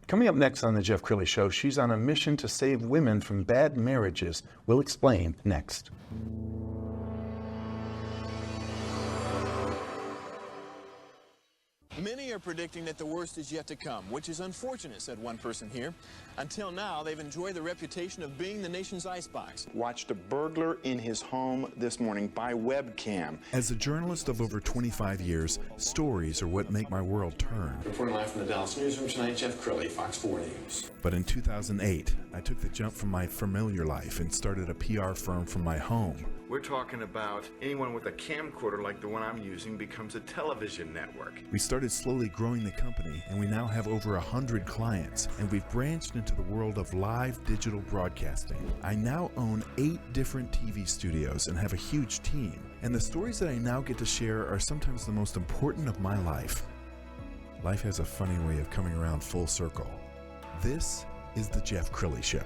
Coming up next on the Jeff Crilley Show, she's on a mission to save women from bad marriages. We'll explain next. Many are predicting that the worst is yet to come, which is unfortunate, said one person here. Until now, they've enjoyed the reputation of being the nation's icebox. Watched a burglar in his home this morning by webcam. As a journalist of over 25 years, stories are what make my world turn. Reporting live from the Dallas newsroom tonight, Jeff Crilley, Fox 4 News. But in 2008, I took the jump from my familiar life and started a PR firm from my home. We're talking about anyone with a camcorder like the one I'm using becomes a television network. We started slowly growing the company, and we now have over 100 clients, and we've branched into the world of live digital broadcasting. I now own 8 different TV studios and have a huge team, and the stories that I now get to share are sometimes the most important of my life. Life has a funny way of coming around full circle. This is the Jeff Crilley Show.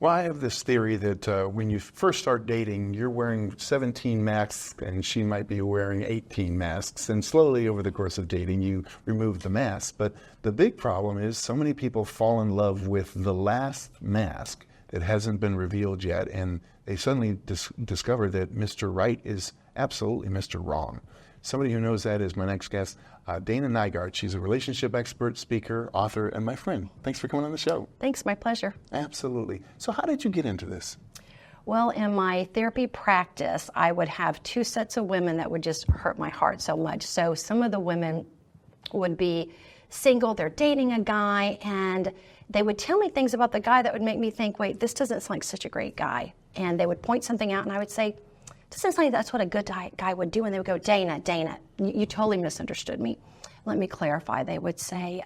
Well, I have this theory that when you first start dating, you're wearing 17 masks and she might be wearing 18 masks. And slowly over the course of dating, you remove the mask. But the big problem is so many people fall in love with the last mask that hasn't been revealed yet. And they suddenly discover that Mr. Right is absolutely Mr. Wrong. Somebody who knows that is my next guest, Dana Nygaard. She's a relationship expert, speaker, author, and my friend. Thanks for coming on the show. Thanks, my pleasure. Absolutely. So how did you get into this? Well, in my therapy practice, I would have 2 sets of women that would just hurt my heart so much. So some of the women would be single, they're dating a guy, and they would tell me things about the guy that would make me think, wait, this doesn't sound like such a great guy. And they would point something out, and I would say, doesn't sound like that's what a good guy would do. And they would go, Dana, you totally misunderstood me. Let me clarify. They would say,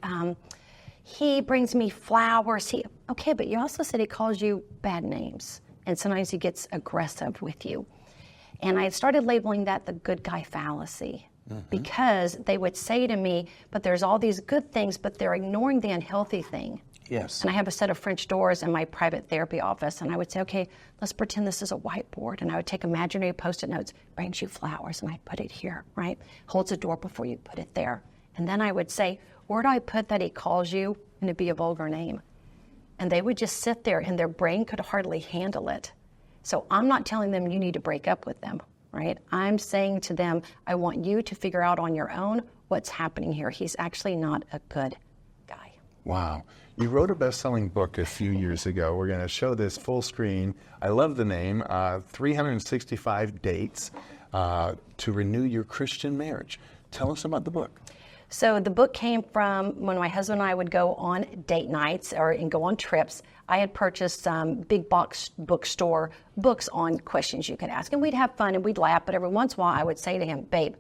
he brings me flowers. Okay, but you also said he calls you bad names. And sometimes he gets aggressive with you. And I started labeling that the good guy fallacy. Because they would say to me, but there's all these good things, but they're ignoring the unhealthy thing. Yes. And I have a set of French doors in my private therapy office, and I would say, okay, let's pretend this is a whiteboard, and I would take imaginary Post-it notes, brings you flowers, and I'd put it here, right? Holds a door before you put it there. And then I would say, where do I put that he calls you? And it'd be a vulgar name. And they would just sit there, and their brain could hardly handle it. So I'm not telling them you need to break up with them, right? I'm saying to them, I want you to figure out on your own what's happening here. He's actually not a good guy. Wow. You wrote a best-selling book a few years ago. We're going to show this full screen. I love the name, 365 Dates to Renew Your Christian Marriage. Tell us about the book. So the book came from when my husband and I would go on date nights and go on trips. I had purchased some big box bookstore books on questions you could ask. And we'd have fun and we'd laugh. But every once in a while, I would say to him, babe,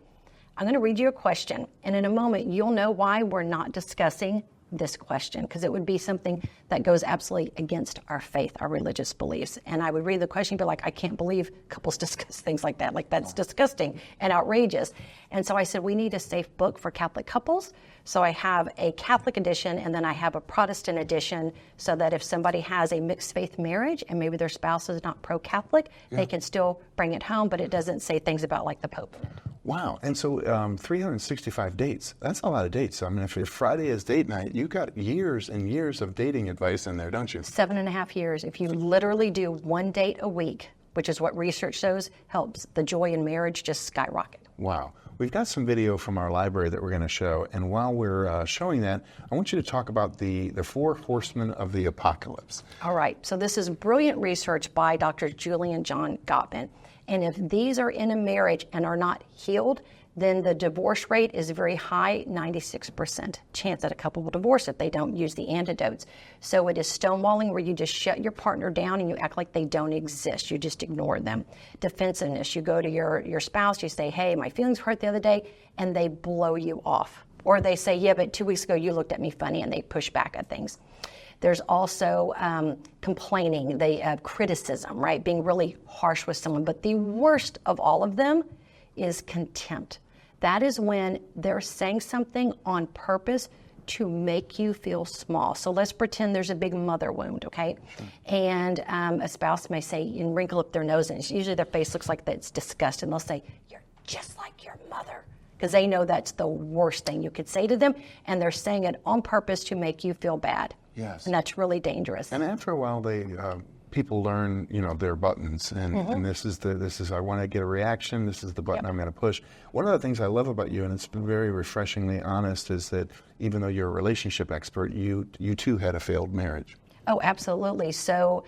I'm going to read you a question. And in a moment, you'll know why we're not discussing this question, because it would be something that goes absolutely against our faith, our religious beliefs. And I would read the question and be like, I can't believe couples discuss things like that. Like, that's disgusting and outrageous. And so I said, we need a safe book for Catholic couples. So I have a Catholic edition, and then I have a Protestant edition, so that if somebody has a mixed faith marriage and maybe their spouse is not pro-Catholic, they can still bring it home, but it doesn't say things about like the Pope. Wow. And so 365 dates, that's a lot of dates. I mean, if Friday is date night, you've got years and years of dating advice in there, don't you? 7.5 years. If you literally do 1 date a week, which is what research shows, helps the joy in marriage just skyrocket. Wow. We've got some video from our library that we're going to show. And while we're showing that, I want you to talk about the 4 horsemen of the apocalypse. All right. So this is brilliant research by Dr. Julian John Gottman. And if these are in a marriage and are not healed, then the divorce rate is very high, 96% chance that a couple will divorce if they don't use the antidotes. So it is stonewalling, where you just shut your partner down and you act like they don't exist. You just ignore them. Defensiveness, you go to your spouse, you say, hey, my feelings hurt the other day, and they blow you off. Or they say, yeah, but 2 weeks ago you looked at me funny, and they push back at things. There's also complaining, criticism, right? Being really harsh with someone. But the worst of all of them is contempt. That is when they're saying something on purpose to make you feel small. So let's pretend there's a big mother wound, okay? Sure. And a spouse may say, and wrinkle up their nose, and usually their face looks like it's disgust, and they'll say, you're just like your mother. because they know that's the worst thing you could say to them, and they're saying it on purpose to make you feel bad. Yes. And that's really dangerous. And after a while, people learn, their buttons, and this is I want to get a reaction. This is the button I'm going to push. One of the things I love about you, and it's been very refreshingly honest, is that even though you're a relationship expert, you too had a failed marriage. Oh, absolutely. So,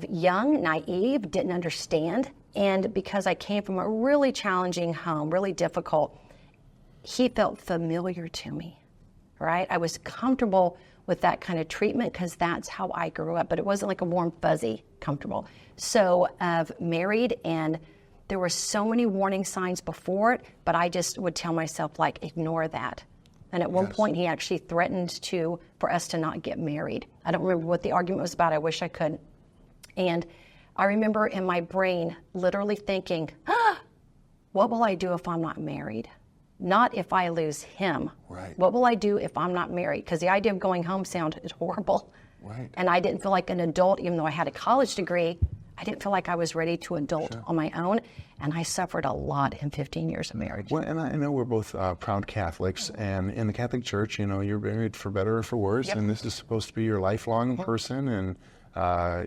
young, naive, didn't understand, and because I came from a really challenging home, really difficult, he felt familiar to me, right? I was comfortable with that kind of treatment because that's how I grew up, but it wasn't like a warm, fuzzy, comfortable. So I've married, and there were so many warning signs before it, but I just would tell myself, ignore that. And at one point, he actually threatened for us to not get married. I don't remember what the argument was about. I wish I could. And I remember in my brain literally thinking, what will I do if I'm not married? Not if I lose him. Right. What will I do if I'm not married? Because the idea of going home sounded horrible. Right. And I didn't feel like an adult, even though I had a college degree. I didn't feel like I was ready to adult on my own. And I suffered a lot in 15 years of marriage. Well, and I know we're both proud Catholics, and in the Catholic Church, you're married for better or for worse, and this is supposed to be your lifelong person, and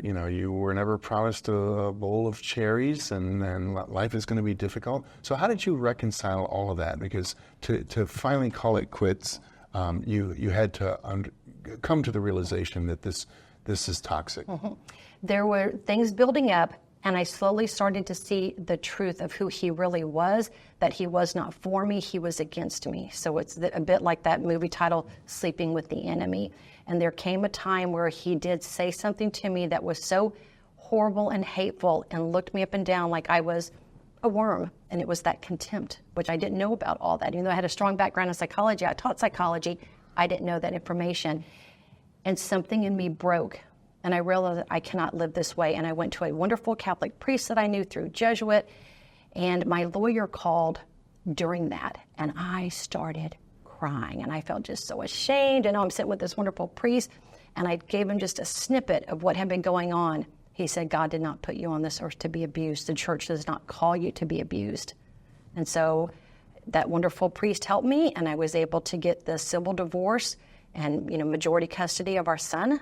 you were never promised a bowl of cherries, and life is going to be difficult. So how did you reconcile all of that? Because to finally call it quits, you had to come to the realization that this is toxic. There were things building up, and I slowly started to see the truth of who he really was, that he was not for me, he was against me. So it's a bit like that movie title, Sleeping with the Enemy. And there came a time where he did say something to me that was so horrible and hateful and looked me up and down like I was a worm. And it was that contempt, which I didn't know about all that. Even though I had a strong background in psychology, I taught psychology, I didn't know that information. And something in me broke. And I realized that I cannot live this way. And I went to a wonderful Catholic priest that I knew through Jesuit. And my lawyer called during that. And I started crying. And I felt just so ashamed. And I'm sitting with this wonderful priest. And I gave him just a snippet of what had been going on. He said, God did not put you on this earth to be abused. The church does not call you to be abused. And so that wonderful priest helped me. And I was able to get the civil divorce and, majority custody of our son,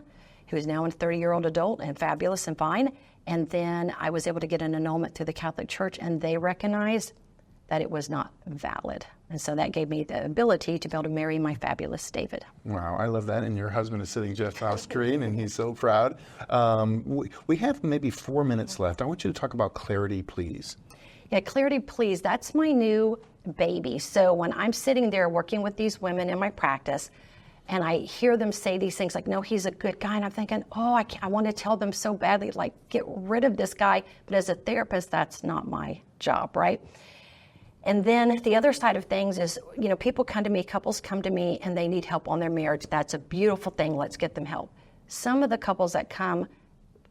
who is now a 30-year-old adult and fabulous and fine. And then I was able to get an annulment through the Catholic Church, and they recognized that it was not valid. And so that gave me the ability to be able to marry my fabulous David. Wow, I love that. And your husband is sitting just off screen, and he's so proud. We have maybe 4 minutes left. I want you to talk about Clarity, Please. Yeah, Clarity, Please. That's my new baby. So when I'm sitting there working with these women in my practice, and I hear them say these things like, no, he's a good guy. And I'm thinking, I want to tell them so badly, get rid of this guy. But as a therapist, that's not my job, right? And then the other side of things is, people come to me, couples come to me, and they need help on their marriage. That's a beautiful thing. Let's get them help. Some of the couples that come,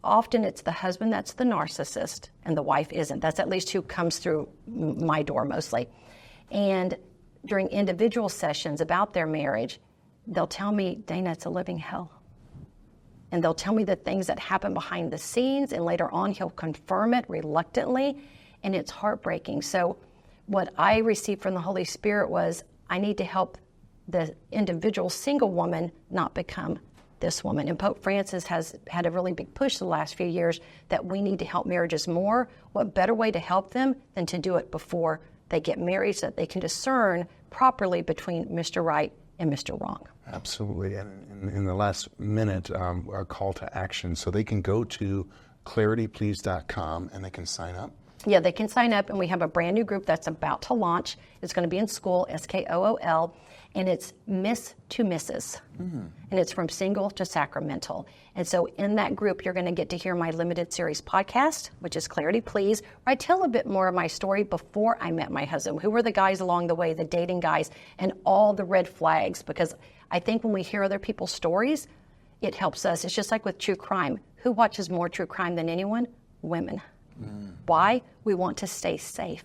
often it's the husband that's the narcissist, and the wife isn't. That's at least who comes through my door mostly. And during individual sessions about their marriage, they'll tell me, Dana, it's a living hell. And they'll tell me the things that happen behind the scenes, and later on he'll confirm it reluctantly, and it's heartbreaking. So what I received from the Holy Spirit was, I need to help the individual single woman not become this woman. And Pope Francis has had a really big push the last few years that we need to help marriages more. What better way to help them than to do it before they get married, so that they can discern properly between Mr. Right and Mr. Wrong. Absolutely. And in the last minute, a call to action. So they can go to clarityplease.com and they can sign up. Yeah, they can sign up, and we have a brand new group that's about to launch. It's going to be in school, SKOOL, and it's Miss to Mrs. And it's from single to sacramental. And so in that group, you're going to get to hear my limited series podcast, which is Clarity Please, where I tell a bit more of my story before I met my husband. Who were the guys along the way, the dating guys, and all the red flags? Because I think when we hear other people's stories, it helps us. It's just like with true crime. Who watches more true crime than anyone? Women. Why? We want to stay safe.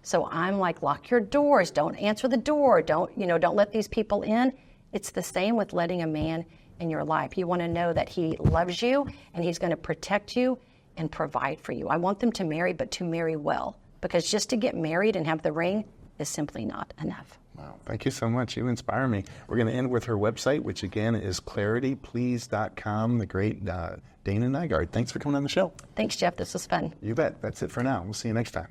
So I'm like, lock your doors, don't answer the door, don't let these people in. It's the same with letting a man in your life. You want to know that he loves you and he's going to protect you and provide for you. I want them to marry, but to marry well, because just to get married and have the ring is simply not enough. Wow, thank you so much. You inspire me. We're going to end with her website, which again is clarityplease.com. The great Dana Nygaard. Thanks for coming on the show. Thanks, Jeff. This was fun. You bet. That's it for now. We'll see you next time.